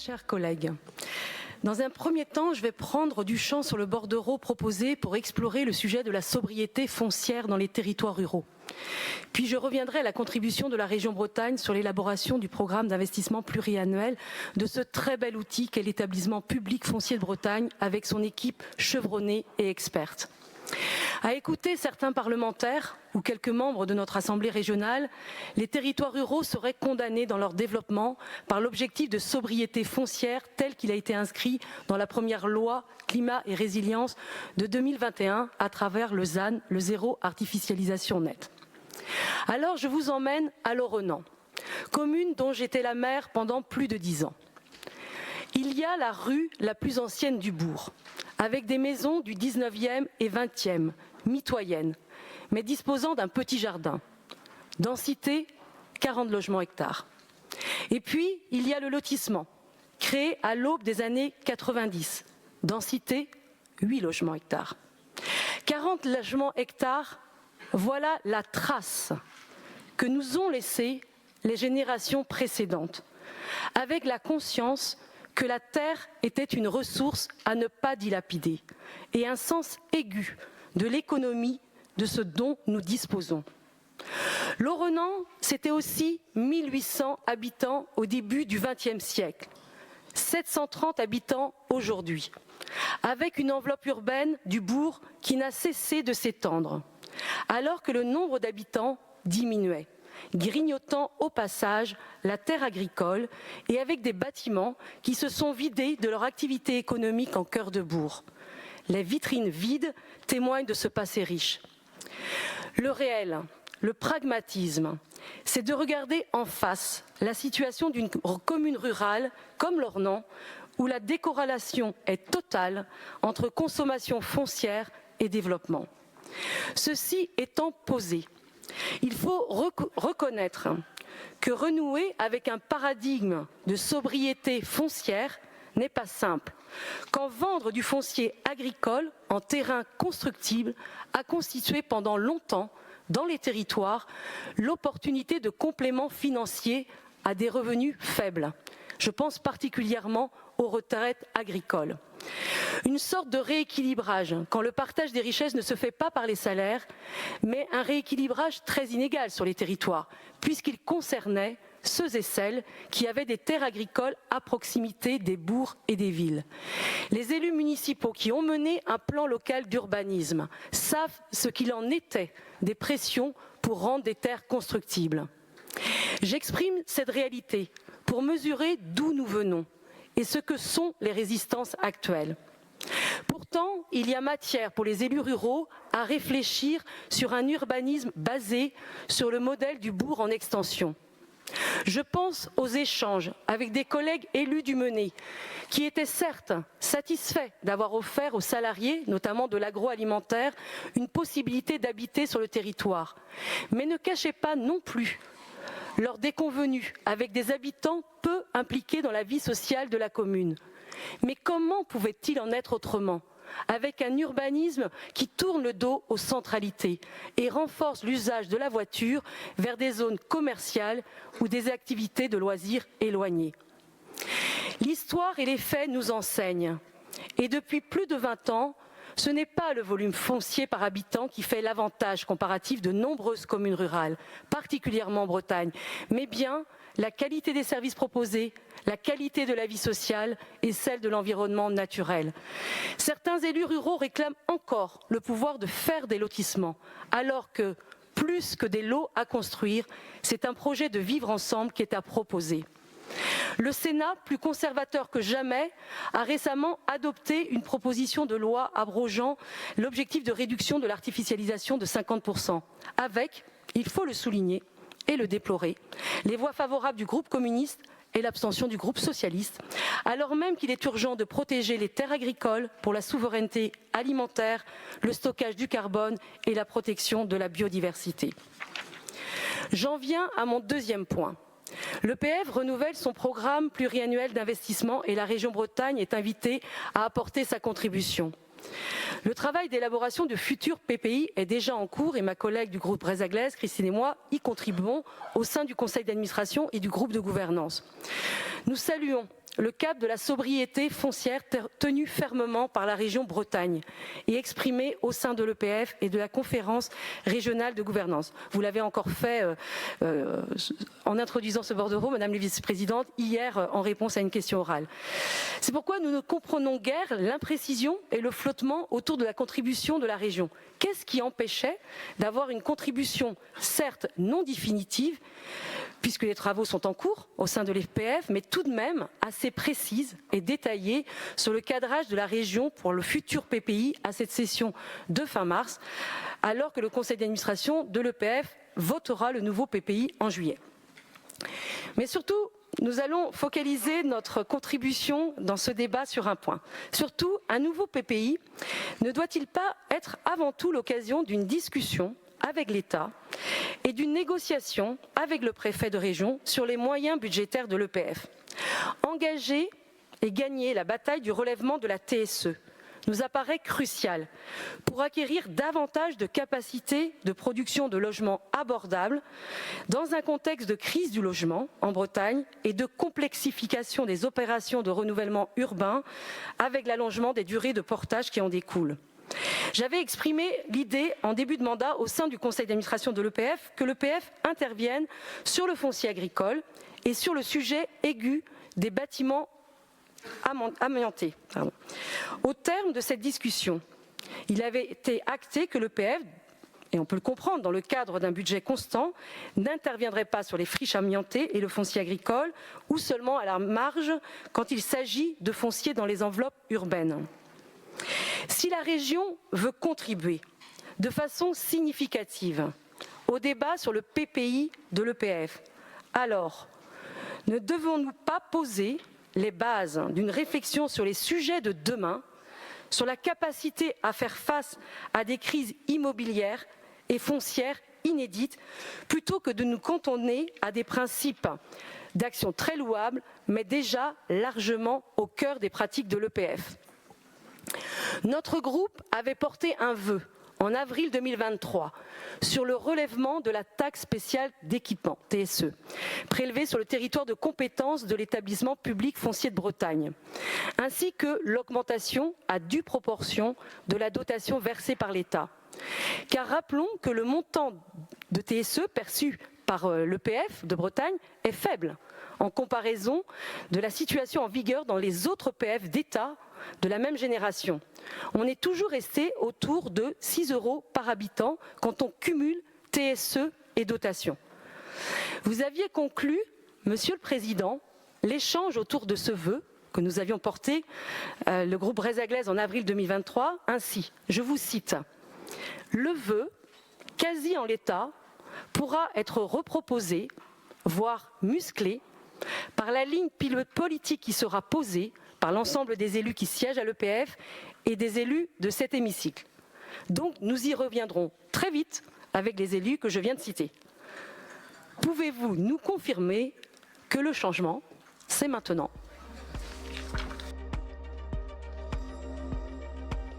chers collègues. Dans un premier temps, je vais prendre du champ sur le bordereau proposé pour explorer le sujet de la sobriété foncière dans les territoires ruraux. Puis je reviendrai à la contribution de la région Bretagne sur l'élaboration du programme d'investissement pluriannuel de ce très bel outil qu'est l'établissement public foncier de Bretagne avec son équipe chevronnée et experte. À écouter certains parlementaires ou quelques membres de notre Assemblée régionale, les territoires ruraux seraient condamnés dans leur développement par l'objectif de sobriété foncière tel qu'il a été inscrit dans la première loi climat et résilience de 2021 à travers le ZAN, le zéro artificialisation nette. Alors je vous emmène à Lorrenans, commune dont j'étais la maire pendant plus de 10 ans. Il y a la rue la plus ancienne du bourg, avec des maisons du 19e et 20e, mitoyennes, mais disposant d'un petit jardin. Densité, 40 logements hectares. Et puis, il y a le lotissement, créé à l'aube des années 90. Densité, 8 logements hectares. 40 logements hectares, voilà la trace que nous ont laissée les générations précédentes, avec la conscience que la terre était une ressource à ne pas dilapider et un sens aigu de l'économie de ce dont nous disposons. Lorrenans, c'était aussi 1800 habitants au début du XXe siècle, 730 habitants aujourd'hui, avec une enveloppe urbaine du bourg qui n'a cessé de s'étendre, alors que le nombre d'habitants diminuait, grignotant au passage la terre agricole et avec des bâtiments qui se sont vidés de leur activité économique en cœur de bourg. Les vitrines vides témoignent de ce passé riche. Le réel, le pragmatisme, c'est de regarder en face la situation d'une commune rurale comme Lorrenans, où la décorrélation est totale entre consommation foncière et développement. Ceci étant posé, il faut reconnaître que renouer avec un paradigme de sobriété foncière n'est pas simple, quand vendre du foncier agricole en terrain constructible a constitué pendant longtemps dans les territoires l'opportunité de compléments financiers à des revenus faibles. Je pense particulièrement aux retraites agricoles. Une sorte de rééquilibrage, quand le partage des richesses ne se fait pas par les salaires, mais un rééquilibrage très inégal sur les territoires, puisqu'il concernait ceux et celles qui avaient des terres agricoles à proximité des bourgs et des villes. Les élus municipaux qui ont mené un plan local d'urbanisme savent ce qu'il en était des pressions pour rendre des terres constructibles. J'exprime cette réalité pour mesurer d'où nous venons et ce que sont les résistances actuelles. Pourtant, il y a matière pour les élus ruraux à réfléchir sur un urbanisme basé sur le modèle du bourg en extension. Je pense aux échanges avec des collègues élus du Mené, qui étaient certes satisfaits d'avoir offert aux salariés, notamment de l'agroalimentaire, une possibilité d'habiter sur le territoire, mais ne cachaient pas non plus leur déconvenue avec des habitants peu impliqués dans la vie sociale de la commune. Mais comment pouvait-il en être autrement, avec un urbanisme qui tourne le dos aux centralités et renforce l'usage de la voiture vers des zones commerciales ou des activités de loisirs éloignées? L'histoire et les faits nous enseignent, et depuis plus de 20 ans, ce n'est pas le volume foncier par habitant qui fait l'avantage comparatif de nombreuses communes rurales, particulièrement en Bretagne, mais bien la qualité des services proposés, la qualité de la vie sociale et celle de l'environnement naturel. Certains élus ruraux réclament encore le pouvoir de faire des lotissements, alors que, plus que des lots à construire, c'est un projet de vivre ensemble qui est à proposer. Le Sénat, plus conservateur que jamais, a récemment adopté une proposition de loi abrogeant l'objectif de réduction de l'artificialisation de 50%, avec, il faut le souligner et le déplorer, les voix favorables du groupe communiste et l'abstention du groupe socialiste, alors même qu'il est urgent de protéger les terres agricoles pour la souveraineté alimentaire, le stockage du carbone et la protection de la biodiversité. J'en viens à mon deuxième point. L'EPF renouvelle son programme pluriannuel d'investissement et la région Bretagne est invitée à apporter sa contribution. Le travail d'élaboration du futur PPI est déjà en cours et ma collègue du groupe Bresse-Aglaise, Christine et moi, y contribuons au sein du conseil d'administration et du groupe de gouvernance. Nous saluons le cap de la sobriété foncière tenu fermement par la région Bretagne et exprimé au sein de l'EPF et de la conférence régionale de gouvernance. Vous l'avez encore fait en introduisant ce bordereau, Madame la vice-présidente, hier en réponse à une question orale. C'est pourquoi nous ne comprenons guère l'imprécision et le flottement autour de la contribution de la région. Qu'est-ce qui empêchait d'avoir une contribution, certes non définitive, puisque les travaux sont en cours au sein de l'EPF, mais tout de même assez précise et détaillée sur le cadrage de la région pour le futur PPI à cette session de fin mars, alors que le conseil d'administration de l'EPF votera le nouveau PPI en juillet. Mais surtout, nous allons focaliser notre contribution dans ce débat sur un point. Surtout, un nouveau PPI ne doit-il pas être avant tout l'occasion d'une discussion avec l'État et d'une négociation avec le préfet de région sur les moyens budgétaires de l'EPF. Engager et gagner la bataille du relèvement de la TSE nous apparaît crucial pour acquérir davantage de capacités de production de logements abordables dans un contexte de crise du logement en Bretagne et de complexification des opérations de renouvellement urbain avec l'allongement des durées de portage qui en découlent. J'avais exprimé l'idée en début de mandat au sein du conseil d'administration de l'EPF que l'EPF intervienne sur le foncier agricole et sur le sujet aigu des bâtiments amiantés. Au terme de cette discussion, il avait été acté que l'EPF, et on peut le comprendre dans le cadre d'un budget constant, n'interviendrait pas sur les friches amiantées et le foncier agricole ou seulement à la marge quand il s'agit de foncier dans les enveloppes urbaines. Si la région veut contribuer de façon significative au débat sur le PPI de l'EPF, alors ne devons-nous pas poser les bases d'une réflexion sur les sujets de demain, sur la capacité à faire face à des crises immobilières et foncières inédites, plutôt que de nous cantonner à des principes d'action très louables, mais déjà largement au cœur des pratiques de l'EPF. Notre groupe avait porté un vœu en avril 2023 sur le relèvement de la taxe spéciale d'équipement, TSE, prélevée sur le territoire de compétence de l'établissement public foncier de Bretagne, ainsi que l'augmentation à due proportion de la dotation versée par l'État. Car rappelons que le montant de TSE perçu par l'EPF de Bretagne est faible en comparaison de la situation en vigueur dans les autres PF d'État de la même génération. On est toujours resté autour de 6 € par habitant quand on cumule TSE et dotation. Vous aviez conclu, Monsieur le Président, l'échange autour de ce vœu que nous avions porté, le groupe Bresse-Aglaise en avril 2023, ainsi, je vous cite, « Le vœu, quasi en l'état, pourra être reproposé, voire musclé, par la ligne politique qui sera posée par l'ensemble des élus qui siègent à l'EPF et des élus de cet hémicycle. Donc nous y reviendrons très vite avec les élus que je viens de citer. Pouvez-vous nous confirmer que le changement, c'est maintenant ?